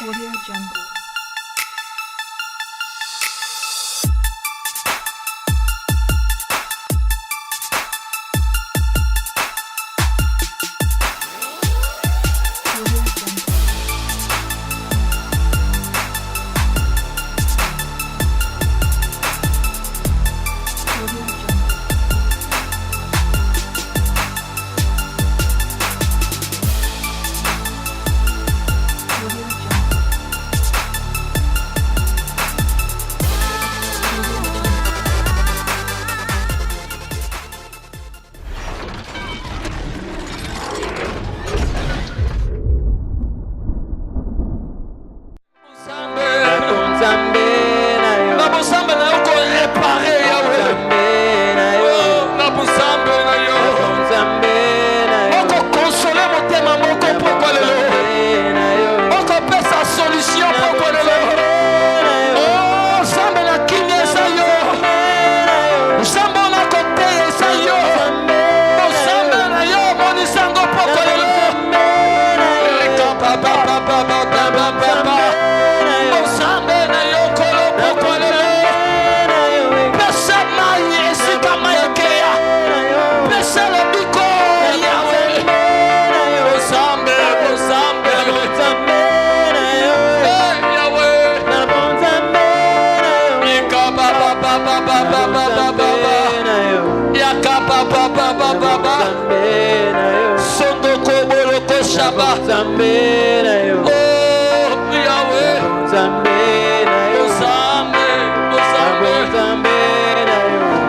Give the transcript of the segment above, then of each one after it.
Audio Jungle.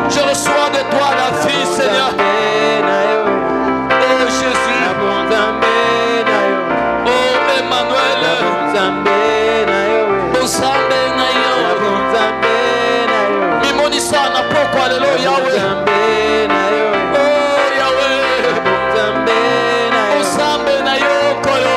Je reçois de toi la vie, Seigneur. Oh Jésus. Oh Emmanuel. Bozambe na yo. Mimonisa na pokwa lelo Yahweh. Oh Yahweh. Bozambe na yo kolo.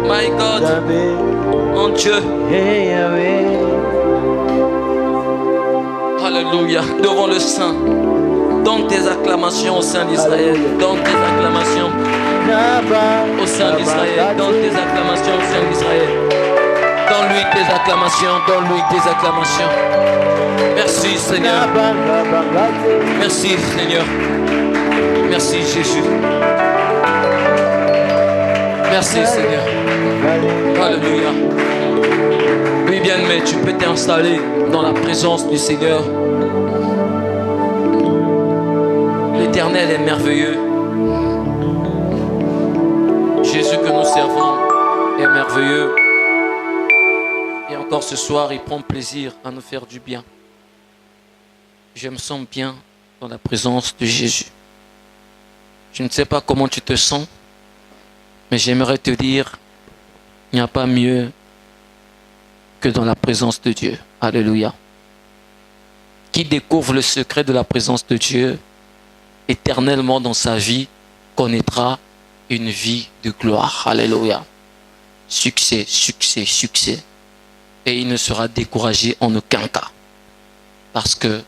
My God, mon Dieu. Alléluia. Devant le Saint. Donne tes acclamations au Saint d'Israël. Donne tes acclamations au Saint d'Israël. Donne tes acclamations au Saint d'Israël. Donne-lui tes acclamations. Donne-lui tes acclamations. Merci Seigneur. Merci Seigneur. Merci Jésus. Merci Seigneur. Alléluia. Oui, bien-aimé, tu peux t'installer dans la présence du Seigneur. L'Éternel est merveilleux. Jésus que nous servons est merveilleux. Et encore ce soir, il prend plaisir à nous faire du bien. Je me sens bien dans la présence de Jésus. Je ne sais pas comment tu te sens, mais j'aimerais te dire, il n'y a pas mieux que dans la présence de Dieu. Alléluia. Qui découvre le secret de la présence de Dieu éternellement dans sa vie connaîtra une vie de gloire. Alléluia. Succès, succès, succès. Et il ne sera découragé en aucun cas. Parce que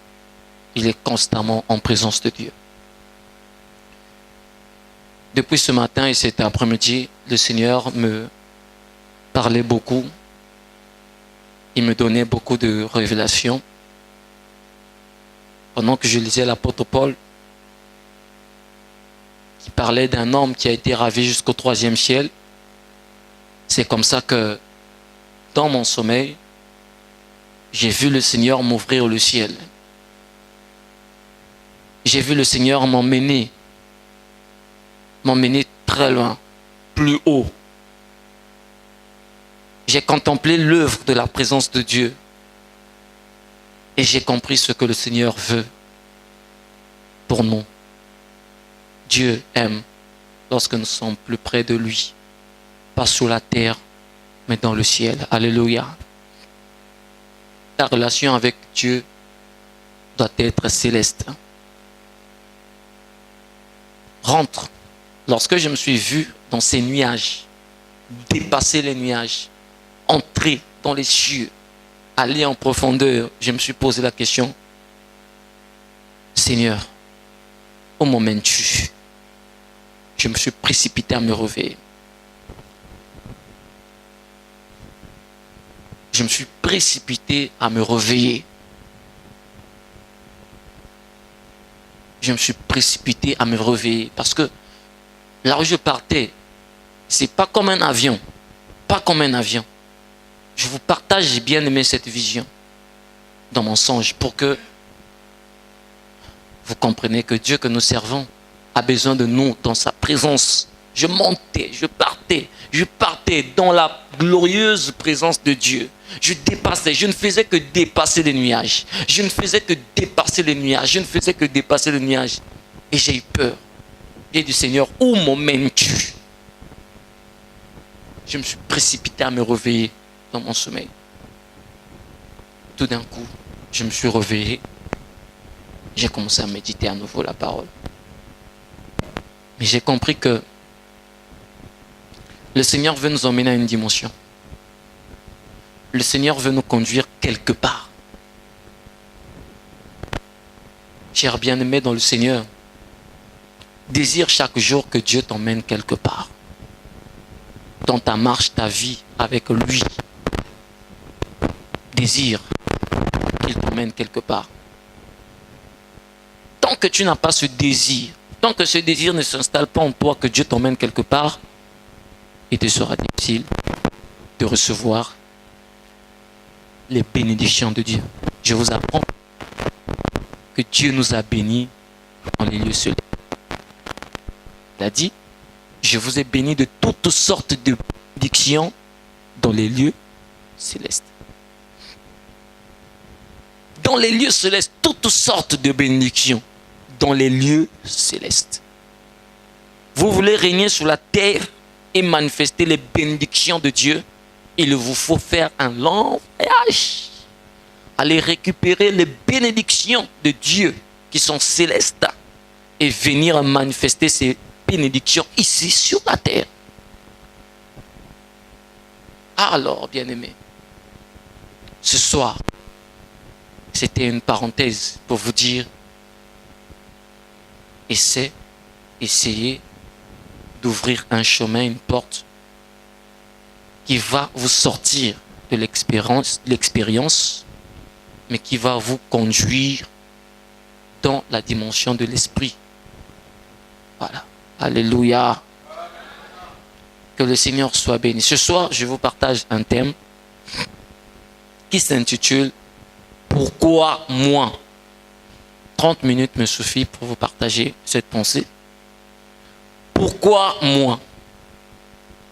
il est constamment en présence de Dieu. Depuis ce matin et cet après-midi, le Seigneur me parlait beaucoup. Il me donnait beaucoup de révélations. Pendant que je lisais l'apôtre Paul, qui parlait d'un homme qui a été ravi jusqu'au 3e ciel, c'est comme ça que, dans mon sommeil, j'ai vu le Seigneur m'ouvrir le ciel. J'ai vu le Seigneur m'emmener très loin, plus haut. J'ai contemplé l'œuvre de la présence de Dieu et j'ai compris ce que le Seigneur veut pour nous. Dieu aime lorsque nous sommes plus près de lui, pas sur la terre, mais dans le ciel. Alléluia. La relation avec Dieu doit être céleste. Rentre. Lorsque je me suis vu dans ces nuages, dépasser les nuages, entrer dans les cieux, aller en profondeur, je me suis posé la question, Seigneur, où m'emmènes-tu? Je me suis précipité à me réveiller. Je me suis précipité à me réveiller. Je me suis précipité à me réveiller parce que là où je partais, c'est pas comme un avion. Pas comme un avion. Je vous partage, j'ai bien aimé cette vision dans mon songe pour que vous compreniez que Dieu que nous servons a besoin de nous dans sa présence. Je montais, je partais dans la glorieuse présence de Dieu. Je dépassais, je ne faisais que dépasser les nuages. Je ne faisais que dépasser les nuages. Je ne faisais que dépasser les nuages. Et j'ai eu peur. J'ai dit, Seigneur, où m'emmènes-tu? Je me suis précipité à me réveiller dans mon sommeil. Tout d'un coup, je me suis réveillé. J'ai commencé à méditer à nouveau la parole. Mais j'ai compris que le Seigneur veut nous emmener à une dimension. Le Seigneur veut nous conduire quelque part. Cher bien-aimé dans le Seigneur, désire chaque jour que Dieu t'emmène quelque part. Dans ta marche, ta vie avec lui. Désire qu'il t'emmène quelque part. Tant que tu n'as pas ce désir, tant que ce désir ne s'installe pas en toi que Dieu t'emmène quelque part, il te sera difficile de recevoir les bénédictions de Dieu. Je vous apprends que Dieu nous a bénis dans les lieux célestes. Il a dit, je vous ai bénis de toutes sortes de bénédictions dans les lieux célestes. Dans les lieux célestes, toutes sortes de bénédictions dans les lieux célestes. Vous voulez régner sur la terre et manifester les bénédictions de Dieu, il vous faut faire un long voyage. Aller récupérer les bénédictions de Dieu qui sont célestes et venir manifester ces bénédictions ici sur la terre. Alors, bien-aimés, ce soir, c'était une parenthèse pour vous dire, essayez d'ouvrir un chemin, une porte qui va vous sortir de l'expérience, mais qui va vous conduire dans la dimension de l'esprit. Voilà. Alléluia. Que le Seigneur soit béni. Ce soir, je vous partage un thème qui s'intitule « Pourquoi moi ?» 30 minutes me suffit pour vous partager cette pensée. pourquoi moi?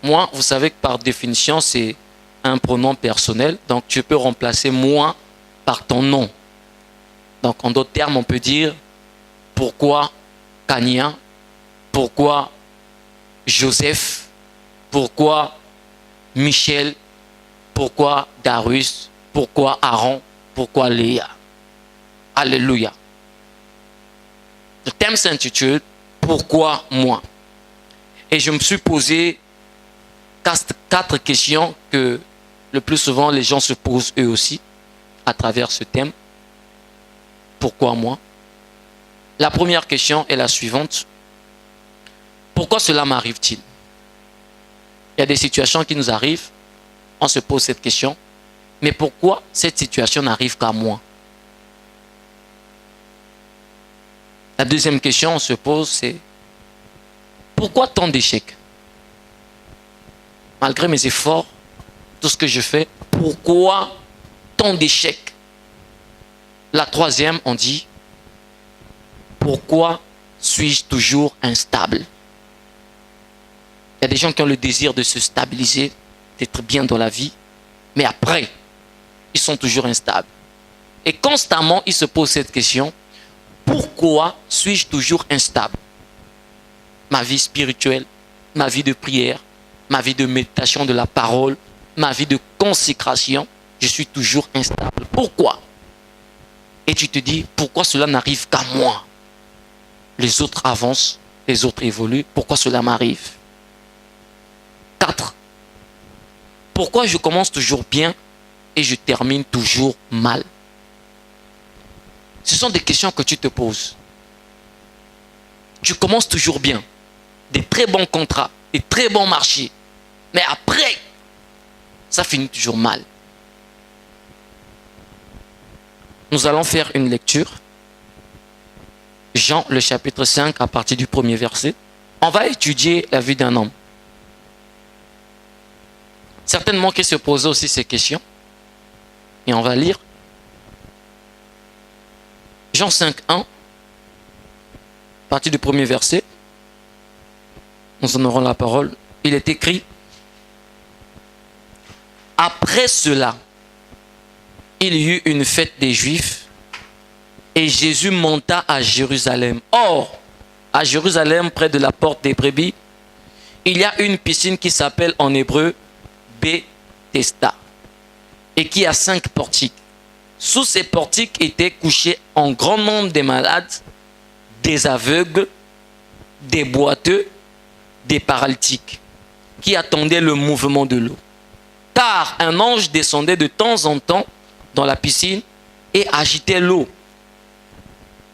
Moi, vous savez que par définition, c'est un pronom personnel. Donc, tu peux remplacer moi par ton nom. Donc, en d'autres termes, on peut dire pourquoi Kania, pourquoi Joseph, pourquoi Michel, pourquoi Darius, pourquoi Aaron, pourquoi Léa. Alléluia. Le thème s'intitule pourquoi moi? Et je me suis posé 4 questions que le plus souvent les gens se posent eux aussi à travers ce thème. Pourquoi moi? La première question est la suivante. Pourquoi cela m'arrive-t-il? Il y a des situations qui nous arrivent, on se pose cette question, mais pourquoi cette situation n'arrive qu'à moi? La deuxième question on se pose, c'est pourquoi tant d'échecs? Malgré mes efforts, tout ce que je fais, pourquoi tant d'échecs? La troisième, on dit, pourquoi suis-je toujours instable? Il y a des gens qui ont le désir de se stabiliser, d'être bien dans la vie, mais après, ils sont toujours instables. Et constamment, ils se posent cette question, pourquoi suis-je toujours instable? Ma vie spirituelle, ma vie de prière, ma vie de méditation de la parole, ma vie de consécration, je suis toujours instable. Pourquoi? Et tu te dis, pourquoi cela n'arrive qu'à moi? Les autres avancent, les autres évoluent, pourquoi cela m'arrive? 4. Pourquoi je commence toujours bien et je termine toujours mal? Ce sont des questions que tu te poses. Tu commences toujours bien, des très bons contrats, des très bons marchés, mais après, ça finit toujours mal. Nous allons faire une lecture. Jean, le chapitre 5, à partir du 1er verset. On va étudier la vie d'un homme. Certainement qu'il se posait aussi ces questions. Et on va lire. Jean 5, 1, à partir du 1er verset. Nous en aurons la parole. Il est écrit. Après cela, il y eut une fête des Juifs et Jésus monta à Jérusalem. Or, à Jérusalem, près de la porte des brebis, il y a une piscine qui s'appelle en hébreu Bethesda et qui a 5 portiques. Sous ces portiques étaient couchés en grand nombre des malades, des aveugles, des boiteux, des paralytiques, qui attendaient le mouvement de l'eau. Car un ange descendait de temps en temps dans la piscine et agitait l'eau.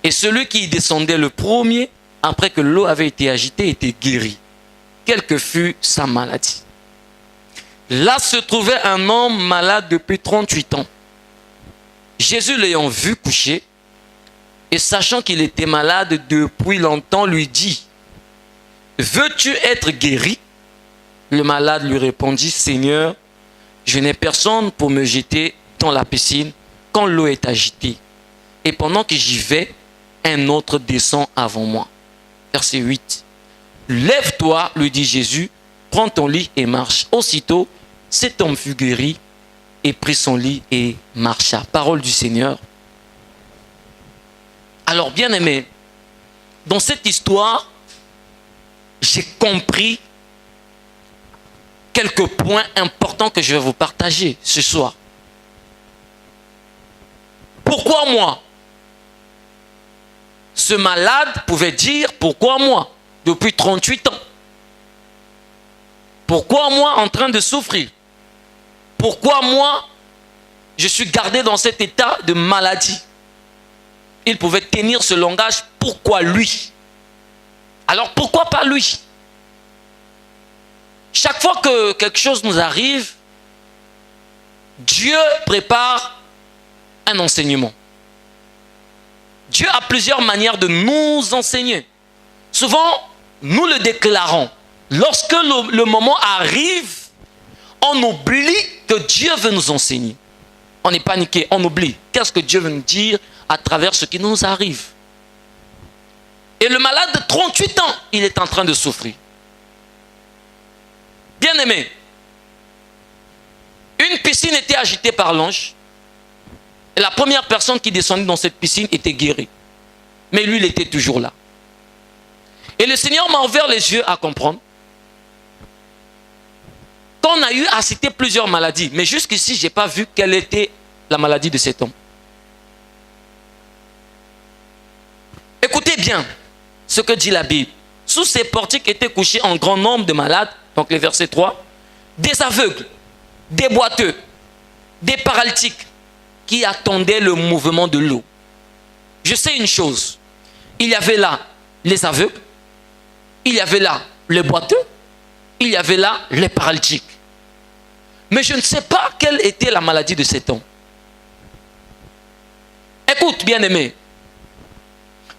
Et celui qui y descendait le premier, après que l'eau avait été agitée, était guéri, quelle que fût sa maladie. Là se trouvait un homme malade depuis 38 ans. Jésus l'ayant vu coucher, et sachant qu'il était malade depuis longtemps, lui dit, « Veux-tu être guéri ?» Le malade lui répondit, « Seigneur, je n'ai personne pour me jeter dans la piscine quand l'eau est agitée. Et pendant que j'y vais, un autre descend avant moi. » Verset 8. « Lève-toi, lui dit Jésus, prends ton lit et marche. » Aussitôt, cet homme fut guéri et prit son lit et marcha. Parole du Seigneur. Alors, bien-aimés, dans cette histoire, j'ai compris quelques points importants que je vais vous partager ce soir. Pourquoi moi? Ce malade pouvait dire pourquoi moi depuis 38 ans? Pourquoi moi en train de souffrir? Pourquoi moi je suis gardé dans cet état de maladie? Il pouvait tenir ce langage, pourquoi lui? Alors pourquoi pas lui? Chaque fois que quelque chose nous arrive, Dieu prépare un enseignement. Dieu a plusieurs manières de nous enseigner. Souvent, nous le déclarons. Lorsque le moment arrive, on oublie que Dieu veut nous enseigner. On est paniqué, on oublie. Qu'est-ce que Dieu veut nous dire à travers ce qui nous arrive? Et le malade de 38 ans, il est en train de souffrir. Bien-aimé, une piscine était agitée par l'ange. Et la première personne qui descendait dans cette piscine était guérie. Mais lui, il était toujours là. Et le Seigneur m'a ouvert les yeux à comprendre qu'on a eu à citer plusieurs maladies. Mais jusqu'ici, je n'ai pas vu quelle était la maladie de cet homme. Écoutez bien ce que dit la Bible. Sous ces portiques étaient couchés un grand nombre de malades, donc le verset 3, des aveugles, des boiteux, des paralytiques qui attendaient le mouvement de l'eau. Je sais une chose, il y avait là les aveugles, il y avait là les boiteux, il y avait là les paralytiques. Mais je ne sais pas quelle était la maladie de cet homme. Écoute, bien-aimé,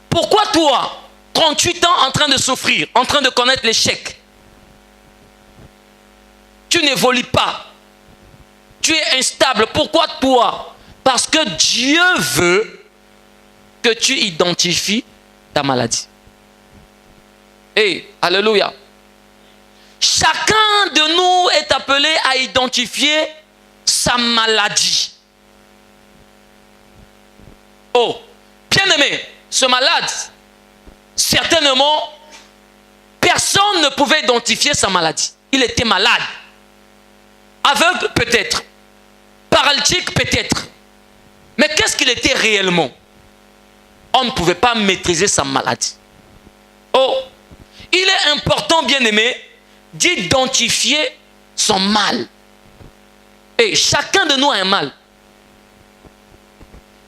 pourquoi toi, 38 ans en train de souffrir, en train de connaître l'échec, tu n'évolues pas, tu es instable? Pourquoi toi? Parce que Dieu veut que tu identifies ta maladie. Hey, alléluia. Chacun de nous est appelé à identifier sa maladie. Oh, bien-aimé, ce malade, certainement, personne ne pouvait identifier sa maladie. Il était malade. Aveugle peut-être. Paralytique peut-être. Mais qu'est-ce qu'il était réellement? On ne pouvait pas maîtriser sa maladie. Oh, il est important, bien-aimé, d'identifier son mal. Et chacun de nous a un mal.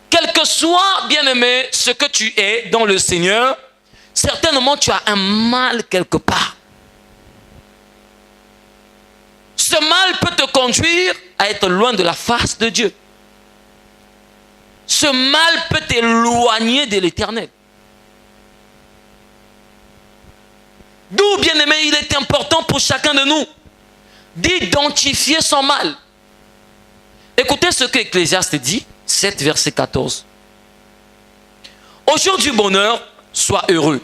Quel que soit, bien-aimé, ce que tu es dans le Seigneur, certainement tu as un mal quelque part. Ce mal peut te conduire à être loin de la face de Dieu. Ce mal peut t'éloigner de l'Éternel. D'où, bien-aimé, il est important pour chacun de nous d'identifier son mal. Écoutez ce que Ecclésiaste dit, 7 verset 14. Au jour du bonheur, sois heureux.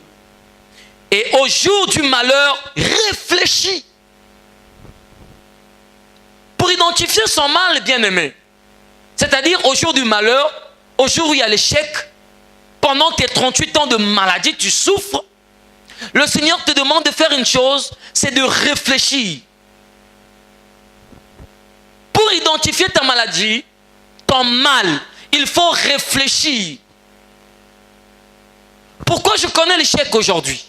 Et au jour du malheur, réfléchis. Pour identifier son mal, bien-aimé, c'est-à-dire au jour du malheur, au jour où il y a l'échec, pendant tes 38 ans de maladie, tu souffres, le Seigneur te demande de faire une chose, c'est de réfléchir. Pour identifier ta maladie, ton mal, il faut réfléchir. Pourquoi je connais l'échec aujourd'hui?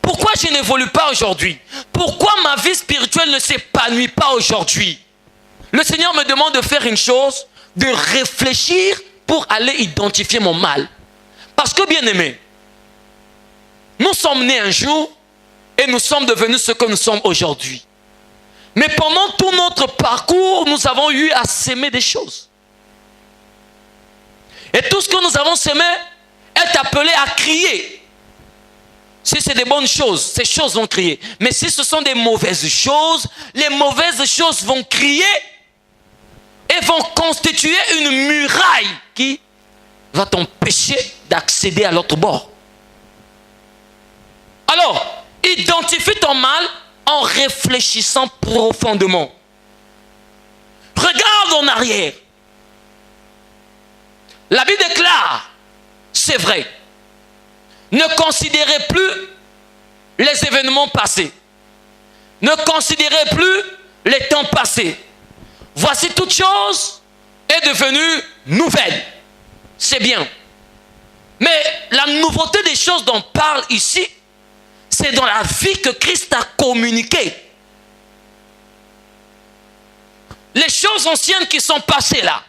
Pourquoi je n'évolue pas aujourd'hui? Pourquoi ma vie spirituelle ne s'épanouit pas aujourd'hui? Le Seigneur me demande de faire une chose, de réfléchir pour aller identifier mon mal. Parce que, bien aimé, nous sommes nés un jour et nous sommes devenus ce que nous sommes aujourd'hui. Mais pendant tout notre parcours, nous avons eu à s'aimer des choses. Et tout ce que nous avons semé est appelé à crier. Si c'est des bonnes choses, ces choses vont crier. Mais si ce sont des mauvaises choses, les mauvaises choses vont crier et vont constituer une muraille qui va t'empêcher d'accéder à l'autre bord. Alors, identifie ton mal en réfléchissant profondément. Regarde en arrière. La Bible déclare, c'est vrai, ne considérez plus les événements passés. Ne considérez plus les temps passés. Voici toute chose est devenue nouvelle. C'est bien. Mais la nouveauté des choses dont on parle ici, c'est dans la vie que Christ a communiquée. Les choses anciennes qui sont passées là,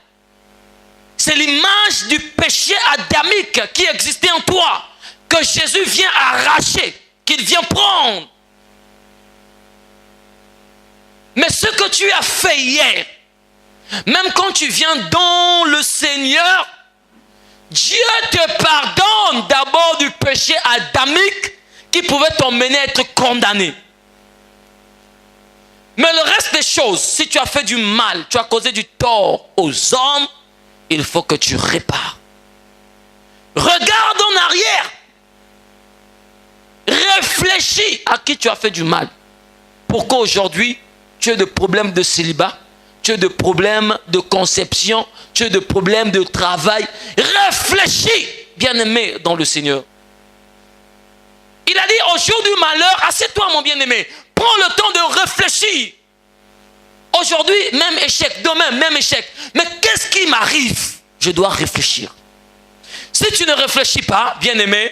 c'est l'image du péché adamique qui existait en toi, que Jésus vient arracher, qu'il vient prendre. Mais ce que tu as fait hier, même quand tu viens dans le Seigneur, Dieu te pardonne d'abord du péché adamique qui pouvait t'emmener à être condamné. Mais le reste des choses, si tu as fait du mal, tu as causé du tort aux hommes, il faut que tu répares. Regarde en arrière. Réfléchis à qui tu as fait du mal. Pourquoi aujourd'hui tu as des problèmes de célibat, tu as des problèmes de conception, tu as des problèmes de travail, réfléchis, bien-aimé dans le Seigneur. Il a dit, au jour du malheur, assieds-toi mon bien-aimé, prends le temps de réfléchir. Aujourd'hui, même échec, demain, même échec. Mais qu'est-ce qui m'arrive? Je dois réfléchir. Si tu ne réfléchis pas, bien-aimé,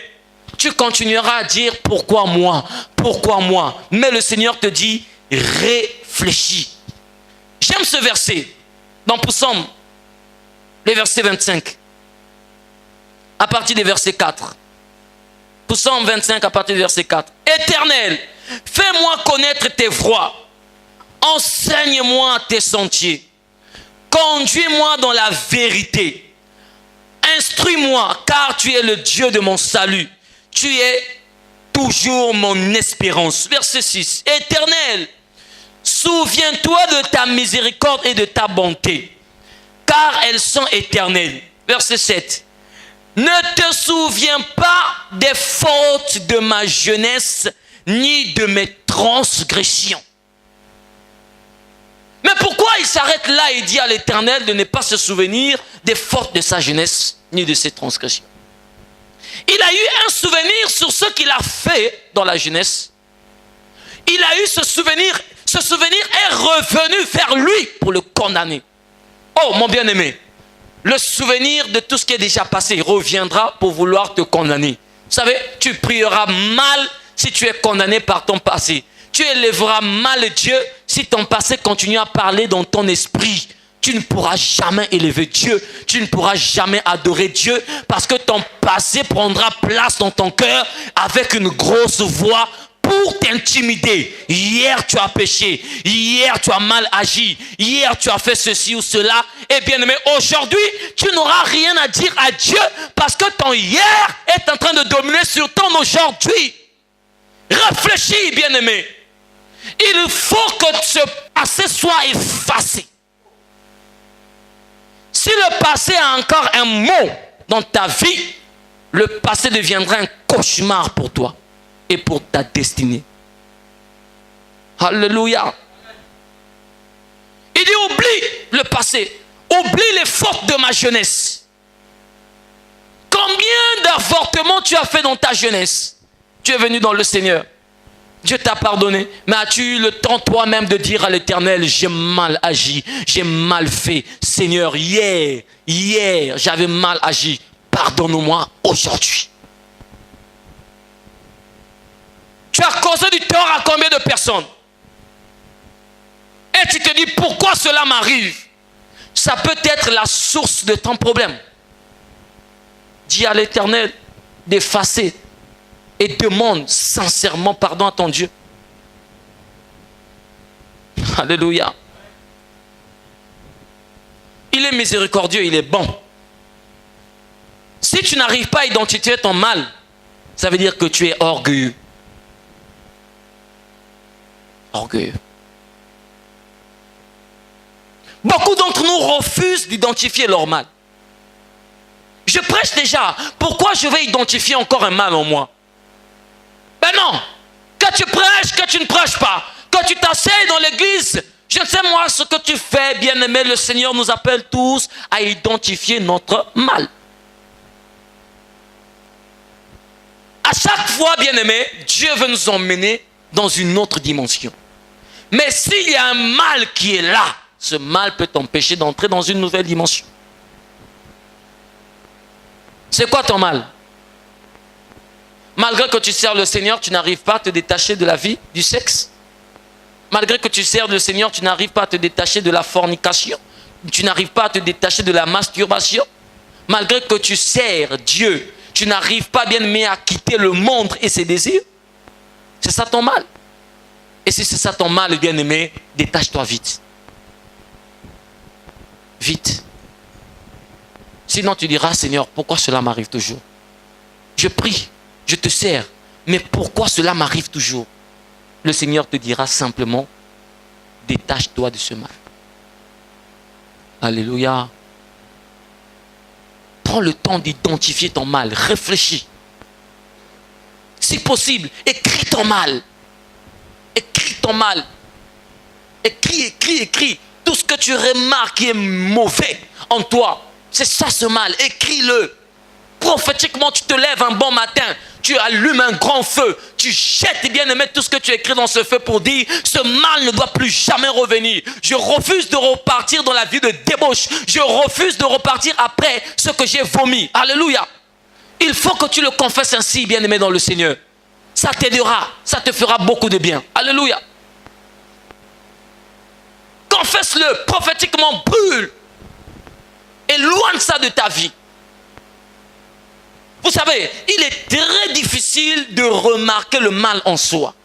tu continueras à dire pourquoi moi, pourquoi moi. Mais le Seigneur te dit réfléchis. J'aime ce verset dans Psaume, le verset 25, à partir du verset 4. Psaume 25 à partir du verset 4. Éternel, fais-moi connaître tes voies. Enseigne-moi tes sentiers. Conduis-moi dans la vérité. Instruis-moi, car tu es le Dieu de mon salut. Tu es toujours mon espérance. Verset 6. Éternel, souviens-toi de ta miséricorde et de ta bonté, car elles sont éternelles. Verset 7. Ne te souviens pas des fautes de ma jeunesse, ni de mes transgressions. Mais pourquoi il s'arrête là et dit à l'Éternel de ne pas se souvenir des fautes de sa jeunesse, ni de ses transgressions? Il a eu un souvenir sur ce qu'il a fait dans la jeunesse. Il a eu ce souvenir est revenu vers lui pour le condamner. Oh mon bien-aimé, le souvenir de tout ce qui est déjà passé reviendra pour vouloir te condamner. Vous savez, tu prieras mal si tu es condamné par ton passé. Tu élèveras mal Dieu si ton passé continue à parler dans ton esprit. Tu ne pourras jamais élever Dieu. Tu ne pourras jamais adorer Dieu parce que ton passé prendra place dans ton cœur avec une grosse voix pour t'intimider. Hier, tu as péché. Hier, tu as mal agi. Hier, tu as fait ceci ou cela. Et bien aimé, aujourd'hui, tu n'auras rien à dire à Dieu parce que ton hier est en train de dominer sur ton aujourd'hui. Réfléchis, bien aimé. Il faut que ce passé soit effacé. Si le passé a encore un mot dans ta vie, le passé deviendra un cauchemar pour toi et pour ta destinée. Alléluia. Il dit oublie le passé, oublie les fautes de ma jeunesse. Combien d'avortements tu as fait dans ta jeunesse? Tu es venu dans le Seigneur. Dieu t'a pardonné, mais as-tu eu le temps toi-même de dire à l'Éternel, j'ai mal agi, j'ai mal fait. Seigneur, hier, j'avais mal agi. Pardonne-moi aujourd'hui. Tu as causé du tort à combien de personnes? Et tu te dis, pourquoi cela m'arrive? Ça peut être la source de ton problème. Dis à l'Éternel d'effacer et demande sincèrement pardon à ton Dieu. Alléluia. Il est miséricordieux, il est bon. Si tu n'arrives pas à identifier ton mal, ça veut dire que tu es orgueilleux. Orgueilleux. Beaucoup d'entre nous refusent d'identifier leur mal. Je prêche déjà. Pourquoi je vais identifier encore un mal en moi? Ben non, que tu prêches, que tu ne prêches pas, que tu t'asseyes dans l'église, je ne sais moi ce que tu fais, bien-aimé, le Seigneur nous appelle tous à identifier notre mal. À chaque fois, bien-aimé, Dieu veut nous emmener dans une autre dimension. Mais s'il y a un mal qui est là, ce mal peut t'empêcher d'entrer dans une nouvelle dimension. C'est quoi ton mal? Malgré que tu sers le Seigneur, tu n'arrives pas à te détacher de la vie du sexe. Malgré que tu sers le Seigneur, tu n'arrives pas à te détacher de la fornication. Tu n'arrives pas à te détacher de la masturbation. Malgré que tu sers Dieu, tu n'arrives pas bien aimé à quitter le monde et ses désirs. C'est ça ton mal. Et si c'est ça ton mal, bien aimé, détache-toi vite. Vite. Sinon tu diras, Seigneur, pourquoi cela m'arrive toujours? Je prie. Je te sers, mais pourquoi cela m'arrive toujours? Le Seigneur te dira simplement, détache-toi de ce mal. Alléluia. Prends le temps d'identifier ton mal, réfléchis. Si possible, écris ton mal. Écris ton mal. Écris. Tout ce que tu remarques qui est mauvais en toi, c'est ça ce mal. Écris-le. Prophétiquement, tu te lèves un bon matin, tu allumes un grand feu, tu jettes, bien aimé, tout ce que tu écris dans ce feu pour dire, ce mal ne doit plus jamais revenir. Je refuse de repartir dans la vie de débauche. Je refuse de repartir après ce que j'ai vomi. Alléluia. Il faut que tu le confesses ainsi, bien aimé dans le Seigneur. Ça t'aidera, ça te fera beaucoup de bien. Alléluia. Confesse-le, prophétiquement, brûle. Éloigne ça de ta vie. Vous savez, il est très difficile de remarquer le mal en soi.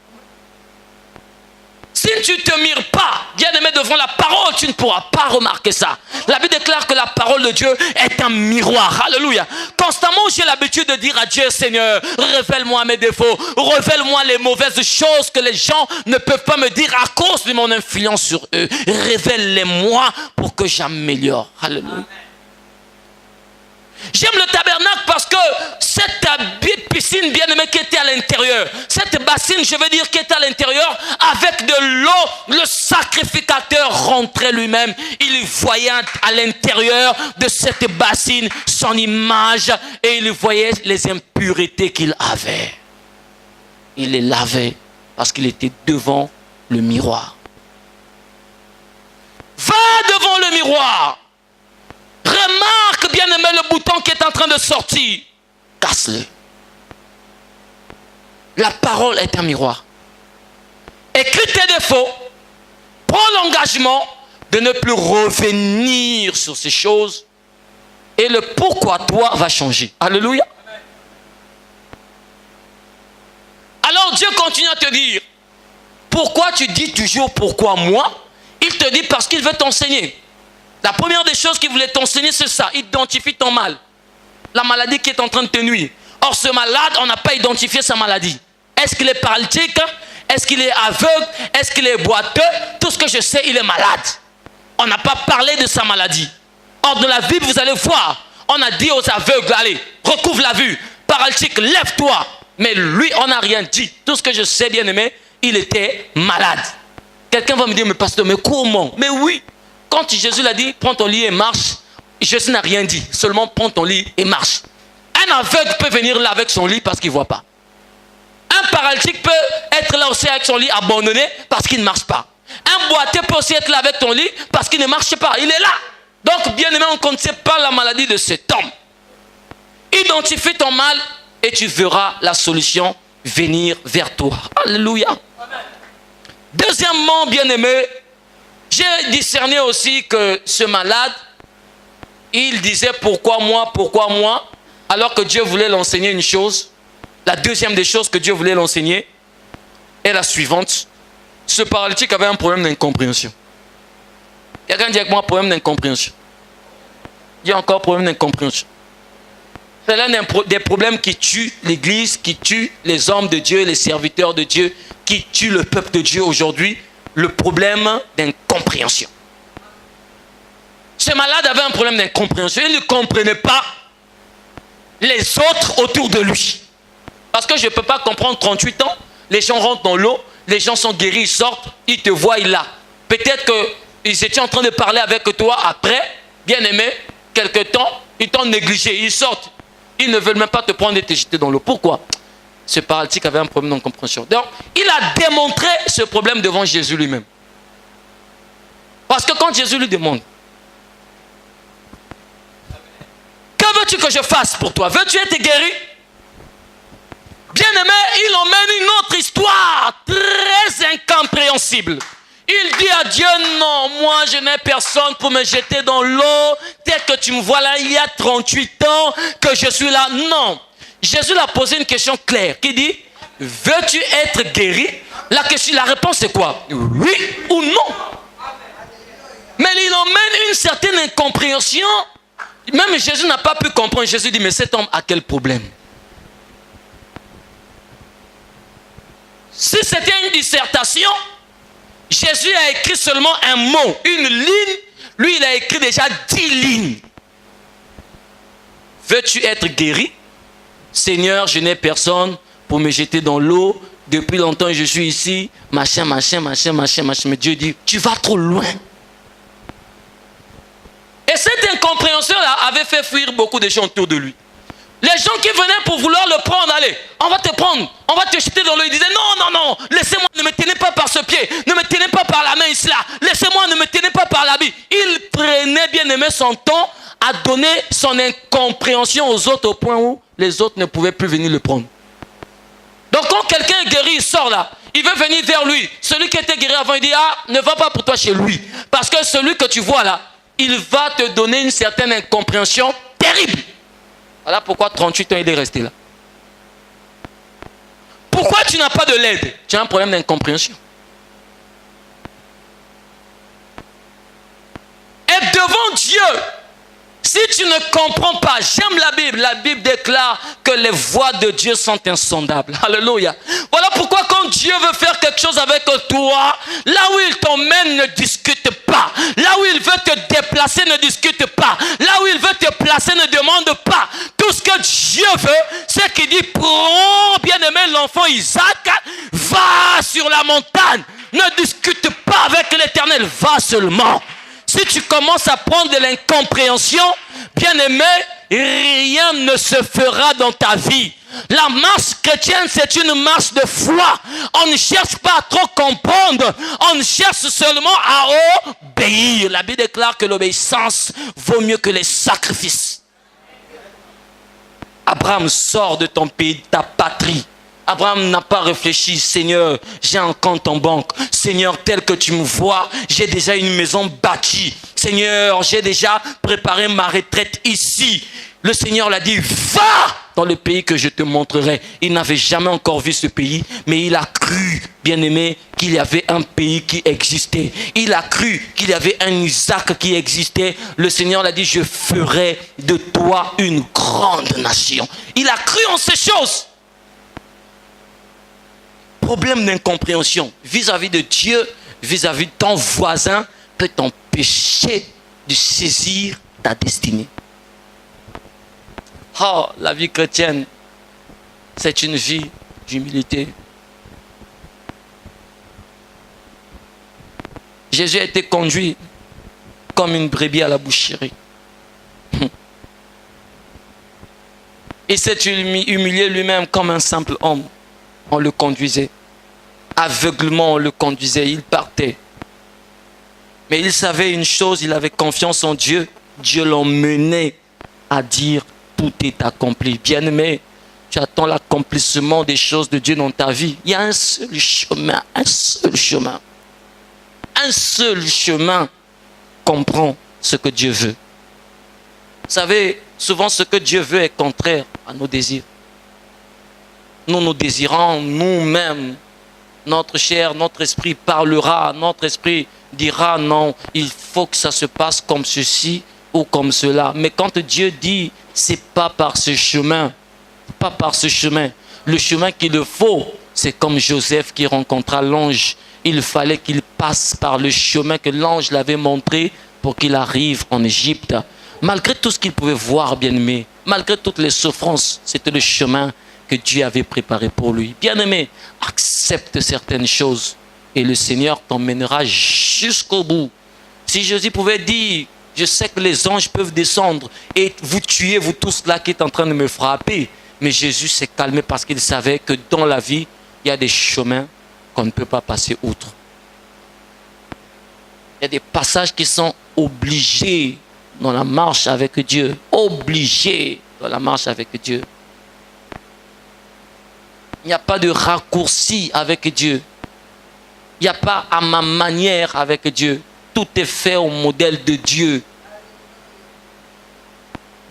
Si tu ne te mires pas, bien aimé, devant la parole, tu ne pourras pas remarquer ça. La Bible déclare que la parole de Dieu est un miroir. Alléluia. Constamment, j'ai l'habitude de dire à Dieu, Seigneur, révèle-moi mes défauts, révèle-moi les mauvaises choses que les gens ne peuvent pas me dire à cause de mon influence sur eux. Révèle-les-moi pour que j'améliore. Alléluia. J'aime le tabernacle parce que cette piscine bien-aimée qui était à l'intérieur, cette bassine, je veux dire, qui était à l'intérieur, avec de l'eau, le sacrificateur rentrait lui-même. Il voyait à l'intérieur de cette bassine son image et il voyait les impuretés qu'il avait. Il les lavait parce qu'il était devant le miroir. Va devant le miroir. Remarque, bien aimé, le bouton qui est en train de sortir. Casse-le. La parole est un miroir. Écris tes défauts. Prends l'engagement de ne plus revenir sur ces choses. Et le pourquoi toi va changer. Alléluia. Alors Dieu continue à te dire. Pourquoi tu dis toujours pourquoi moi? Il te dit parce qu'il veut t'enseigner. La première des choses qu'il voulait t'enseigner, c'est ça. Identifie ton mal. La maladie qui est en train de te nuire. Or, ce malade, on n'a pas identifié sa maladie. Est-ce qu'il est paralytique? Est-ce qu'il est aveugle? Est-ce qu'il est boiteux? Tout ce que je sais, il est malade. On n'a pas parlé de sa maladie. Or, dans la Bible, vous allez voir, on a dit aux aveugles, allez, recouvre la vue. Paralytique, lève-toi. Mais lui, on n'a rien dit. Tout ce que je sais, bien aimé, il était malade. Quelqu'un va me dire, mais pasteur, mais comment? Mais oui. Quand Jésus l'a dit, prends ton lit et marche, Jésus n'a rien dit. Seulement prends ton lit et marche. Un aveugle peut venir là avec son lit parce qu'il ne voit pas. Un paralytique peut être là aussi avec son lit abandonné parce qu'il ne marche pas. Un boiteux peut aussi être là avec ton lit parce qu'il ne marche pas. Il est là. Donc, bien aimé, on ne connaît pas la maladie de cet homme. Identifie ton mal et tu verras la solution venir vers toi. Alléluia. Deuxièmement, bien aimé, j'ai discerné aussi que ce malade, il disait pourquoi moi, alors que Dieu voulait l'enseigner une chose. La deuxième des choses que Dieu voulait l'enseigner est la suivante. Ce paralytique avait un problème d'incompréhension. Quelqu'un dit avec moi problème d'incompréhension. Il y a encore problème d'incompréhension. C'est l'un des problèmes qui tue l'Église, qui tue les hommes de Dieu, les serviteurs de Dieu, qui tue le peuple de Dieu aujourd'hui. Le problème d'incompréhension. Ce malade avait un problème d'incompréhension. Il ne comprenait pas les autres autour de lui. Parce que je ne peux pas comprendre 38 ans. Les gens rentrent dans l'eau, les gens sont guéris, ils sortent, ils te voient là. Peut-être qu'ils étaient en train de parler avec toi après, bien aimé, quelque temps, ils t'ont négligé, ils sortent. Ils ne veulent même pas te prendre et te jeter dans l'eau. Pourquoi? Ce paralytique avait un problème d'incompréhension. Donc, il a démontré ce problème devant Jésus lui-même. Parce que quand Jésus lui demande, que veux-tu que je fasse pour toi? Veux-tu être guéri? Bien aimé, il emmène une autre histoire très incompréhensible. Il dit à Dieu, non, moi je n'ai personne pour me jeter dans l'eau. Tel que tu me vois là, il y a 38 ans que je suis là. Non. Jésus lui a posé une question claire qui dit, veux-tu être guéri? La réponse c'est quoi? Oui ou non? Mais il emmène une certaine incompréhension. Même Jésus n'a pas pu comprendre. Jésus dit, mais cet homme a quel problème? Si c'était une dissertation, Jésus a écrit seulement un mot, une ligne. Lui, il a écrit déjà 10 lignes. Veux-tu être guéri? Seigneur, je n'ai personne pour me jeter dans l'eau. depuis longtemps je suis ici, machin. Mais Dieu dit, tu vas trop loin. Et cette incompréhension-là avait fait fuir beaucoup de gens autour de lui. Les gens qui venaient pour vouloir le prendre, allez, on va te prendre, on va te jeter dans l'eau. Ils disaient, non, laissez-moi, ne me tenez pas par ce pied, ne me tenez pas par la main ici là, laissez-moi, ne me tenez pas par l'habit. Il prenait, bien aimé, son temps à donner son incompréhension aux autres au point où les autres ne pouvaient plus venir le prendre. Donc quand quelqu'un est guéri, il sort là, il veut venir vers lui. Celui qui était guéri avant, il dit, ne va pas pour toi chez lui. Parce que celui que tu vois là, il va te donner une certaine incompréhension terrible. Voilà pourquoi 38 ans il est resté là. Pourquoi tu n'as pas de l'aide? Tu as un problème d'incompréhension. Et devant Dieu, si tu ne comprends pas, j'aime la Bible déclare que les voies de Dieu sont insondables. Alléluia. Voilà pourquoi quand Dieu veut faire quelque chose avec toi, là où il t'emmène, ne discute pas. Là où il veut te déplacer, ne discute pas. Là où il veut te placer, ne demande pas. Tout ce que Dieu veut, c'est qu'il dit, prends bien-aimé l'enfant Isaac, va sur la montagne. Ne discute pas avec l'Éternel, va seulement. Si tu commences à prendre de l'incompréhension, bien-aimé, rien ne se fera dans ta vie. La marche chrétienne, c'est une marche de foi. On ne cherche pas à trop comprendre. On cherche seulement à obéir. La Bible déclare que l'obéissance vaut mieux que les sacrifices. Abraham, sort de ton pays, de ta patrie. Abraham n'a pas réfléchi, Seigneur, j'ai un compte en banque. Seigneur, tel que tu me vois, j'ai déjà une maison bâtie. Seigneur, j'ai déjà préparé ma retraite ici. Le Seigneur l'a dit, va dans le pays que je te montrerai. Il n'avait jamais encore vu ce pays, mais il a cru, bien-aimé, qu'il y avait un pays qui existait. Il a cru qu'il y avait un Isaac qui existait. Le Seigneur l'a dit, je ferai de toi une grande nation. Il a cru en ces choses. Problème d'incompréhension vis-à-vis de Dieu, vis-à-vis de ton voisin, peut t'empêcher de saisir ta destinée. Oh, la vie chrétienne, c'est une vie d'humilité. Jésus a été conduit comme une brebis à la boucherie. Il s'est humilié lui-même comme un simple homme. On le conduisait. Aveuglement, on le conduisait. Il partait. Mais il savait une chose, il avait confiance en Dieu. Dieu l'emmenait à dire tout est accompli. Bien-aimé, tu attends l'accomplissement des choses de Dieu dans ta vie. Il y a un seul chemin, un seul chemin. Un seul chemin comprend ce que Dieu veut. Vous savez, souvent ce que Dieu veut est contraire à nos désirs. Nous désirons nous-mêmes. Notre chair, notre esprit parlera, notre esprit dira non, il faut que ça se passe comme ceci ou comme cela. Mais quand Dieu dit, c'est pas par ce chemin, pas par ce chemin. Le chemin qu'il faut, c'est comme Joseph qui rencontra l'ange. Il fallait qu'il passe par le chemin que l'ange l'avait montré pour qu'il arrive en Égypte. Malgré tout ce qu'il pouvait voir, bien-aimé, malgré toutes les souffrances, c'était le chemin que Dieu avait préparé pour lui. Bien-aimé, accepte certaines choses et le Seigneur t'emmènera jusqu'au bout. Si Jésus pouvait dire, je sais que les anges peuvent descendre et vous tuer, vous tous là qui êtes en train de me frapper. Mais Jésus s'est calmé parce qu'il savait que dans la vie, il y a des chemins qu'on ne peut pas passer outre. Il y a des passages qui sont obligés dans la marche avec Dieu. Obligés dans la marche avec Dieu. Il n'y a pas de raccourci avec Dieu. Il n'y a pas à ma manière avec Dieu. Tout est fait au modèle de Dieu.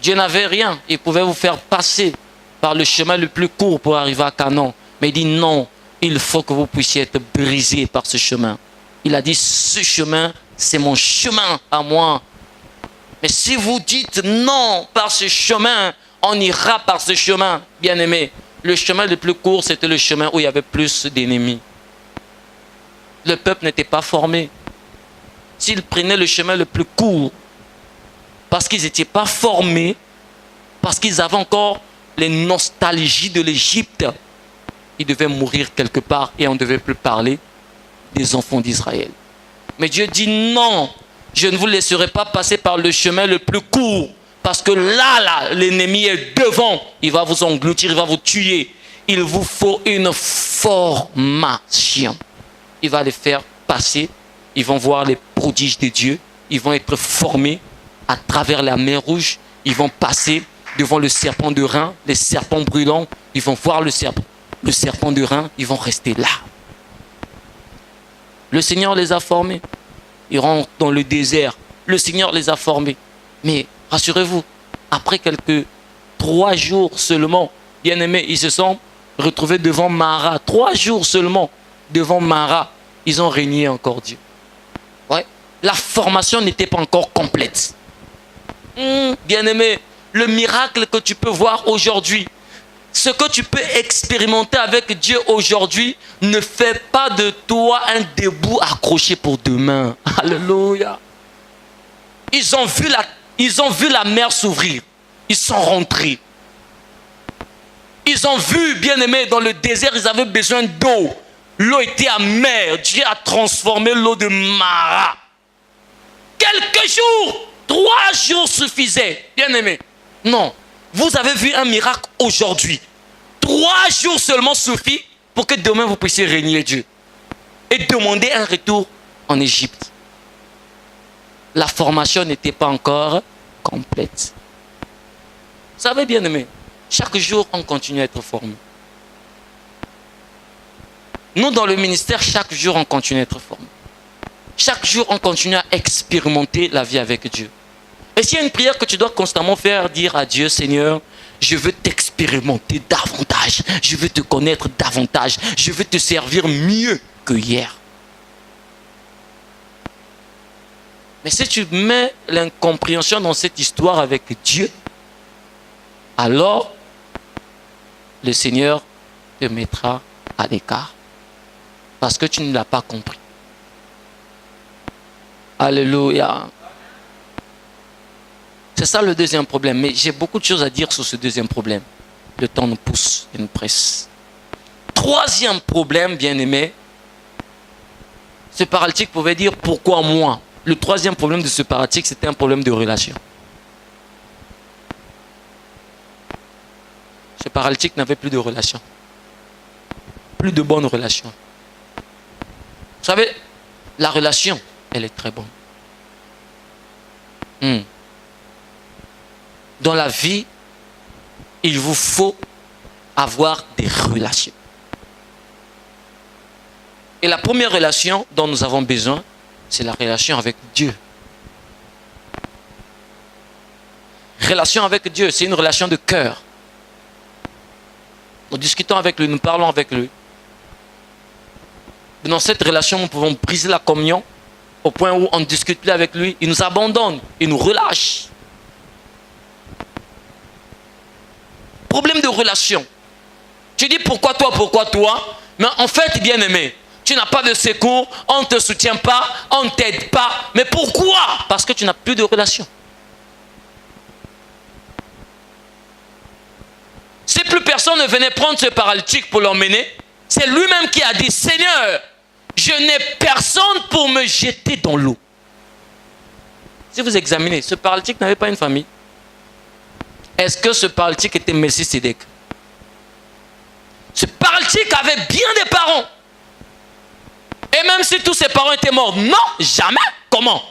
Dieu n'avait rien. Il pouvait vous faire passer par le chemin le plus court pour arriver à Canaan. Mais il dit non, il faut que vous puissiez être brisé par ce chemin. Il a dit, ce chemin, c'est mon chemin à moi. Mais si vous dites non par ce chemin, on ira par ce chemin, bien-aimé. Le chemin le plus court, c'était le chemin où il y avait plus d'ennemis. Le peuple n'était pas formé. S'ils prenaient le chemin le plus court, parce qu'ils n'étaient pas formés, parce qu'ils avaient encore les nostalgies de l'Égypte, il devait mourir quelque part et on ne devait plus parler des enfants d'Israël. Mais Dieu dit non, je ne vous laisserai pas passer par le chemin le plus court. Parce que là, l'ennemi est devant. Il va vous engloutir, il va vous tuer. Il vous faut une formation. Il va les faire passer. Ils vont voir les prodiges de Dieu. Ils vont être formés à travers la mer Rouge. Ils vont passer devant le serpent de rein, les serpents brûlants. Ils vont voir le serpent de rein. Ils vont rester là. Le Seigneur les a formés. Ils rentrent dans le désert. Le Seigneur les a formés. Mais rassurez-vous, après 3 jours seulement, bien-aimés, ils se sont retrouvés devant Mara. 3 jours seulement devant Mara. Ils ont régné encore Dieu. Ouais. La formation n'était pas encore complète. Bien-aimé, le miracle que tu peux voir aujourd'hui, ce que tu peux expérimenter avec Dieu aujourd'hui, ne fait pas de toi un debout accroché pour demain. Alléluia. Ils ont vu la mer s'ouvrir. Ils sont rentrés. Ils ont vu, bien-aimé, dans le désert, ils avaient besoin d'eau. L'eau était amère. Dieu a transformé l'eau de Mara. Quelques jours, 3 jours suffisaient, bien-aimé. Non, vous avez vu un miracle aujourd'hui. 3 jours seulement suffit pour que demain vous puissiez régner Dieu. Et demander un retour en Égypte. La formation n'était pas encore complète. Vous savez, bien-aimé, chaque jour, on continue à être formé. Nous, dans le ministère, chaque jour, on continue à être formé. Chaque jour, on continue à expérimenter la vie avec Dieu. Et s'il y a une prière que tu dois constamment faire, dire à Dieu, Seigneur, je veux t'expérimenter davantage. Je veux te connaître davantage. Je veux te servir mieux que hier. Mais si tu mets l'incompréhension dans cette histoire avec Dieu, alors le Seigneur te mettra à l'écart. Parce que tu ne l'as pas compris. Alléluia. C'est ça le deuxième problème. Mais j'ai beaucoup de choses à dire sur ce deuxième problème. Le temps nous pousse et nous presse. Troisième problème, bien-aimé. Ce paralytique pouvait dire pourquoi moi. Le troisième problème de ce paralytique, c'était un problème de relation. Ce paralytique n'avait plus de relation. Plus de bonnes relations. Vous savez, la relation, elle est très bonne. Dans la vie, il vous faut avoir des relations. Et la première relation dont nous avons besoin, c'est la relation avec Dieu. Relation avec Dieu, c'est une relation de cœur. Nous discutons avec lui, nous parlons avec lui. Dans cette relation, nous pouvons briser la communion au point où on ne discute plus avec lui. Il nous abandonne, il nous relâche. Problème de relation. Tu dis pourquoi toi? Mais en fait, bien aimé, tu n'as pas de secours, on ne te soutient pas, on ne t'aide pas. Mais pourquoi? Parce que tu n'as plus de relation. Si plus personne ne venait prendre ce paralytique pour l'emmener, c'est lui-même qui a dit, Seigneur, je n'ai personne pour me jeter dans l'eau. Si vous examinez, ce paralytique n'avait pas une famille. Est-ce que ce paralytique était Melchisédek? Ce paralytique avait bien des parents. Et même si tous ses parents étaient morts, non, jamais. Comment?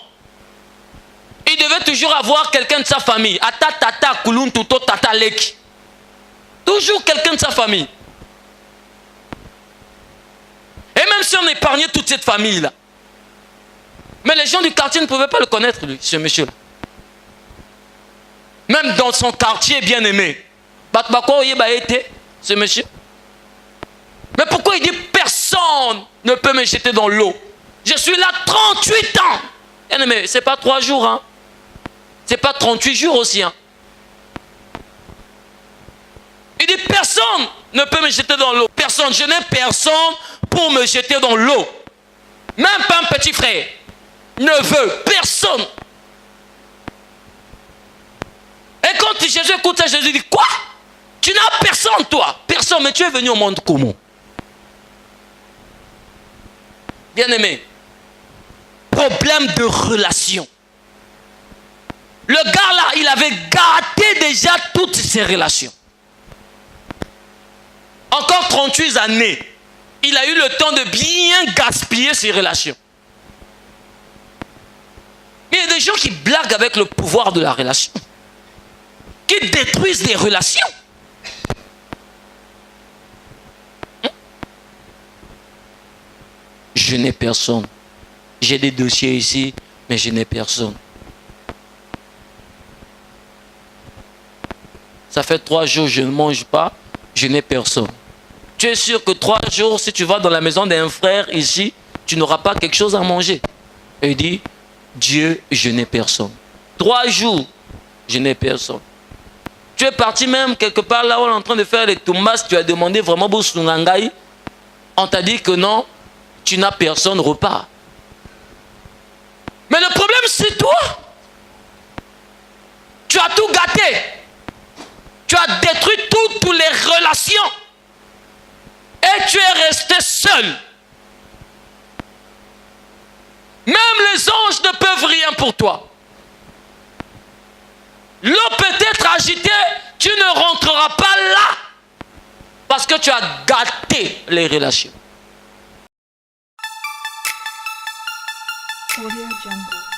Il devait toujours avoir quelqu'un de sa famille. Ata, tata, kulun, tuto, tata, leki. Toujours quelqu'un de sa famille. Et même si on épargnait toute cette famille-là. Mais les gens du quartier ne pouvaient pas le connaître, lui, ce monsieur-là. Même dans son quartier bien-aimé. Ce monsieur. Mais pourquoi il dit personne ne peut me jeter dans l'eau? Je suis là 38 ans. Bien-aimé, ce n'est pas 3 jours. Hein. Ce n'est pas 38 jours aussi. Hein. Il dit personne ne peut me jeter dans l'eau. Personne. Je n'ai personne pour me jeter dans l'eau. Même pas un petit frère. Neveu. Personne. Et quand Jésus écoute ça, Jésus dit quoi? Tu n'as personne toi. Personne. Mais tu es venu au monde comment? Bien-aimé, problème de relation. Le gars là, il avait gâté déjà toutes ses relations. Encore 38 années, il a eu le temps de bien gaspiller ses relations. Il y a des gens qui blaguent avec le pouvoir de la relation, qui détruisent des relations. Je n'ai personne. J'ai des dossiers ici, mais je n'ai personne. Ça fait 3 jours, je ne mange pas, je n'ai personne. Tu es sûr que 3 jours, si tu vas dans la maison d'un frère ici, tu n'auras pas quelque chose à manger. Et il dit, Dieu, je n'ai personne. 3 jours, je n'ai personne. Tu es parti même quelque part là où on est en train de faire les toumbas, tu as demandé vraiment Boussungangaï. On t'a dit que non, tu n'as personne, repars. Mais le problème, c'est toi. Tu as tout gâté. Tu as détruit toutes les relations. Et tu es resté seul. Même les anges ne peuvent rien pour toi. L'eau peut être agitée, tu ne rentreras pas là. Parce que tu as gâté les relations. Audio Jungle.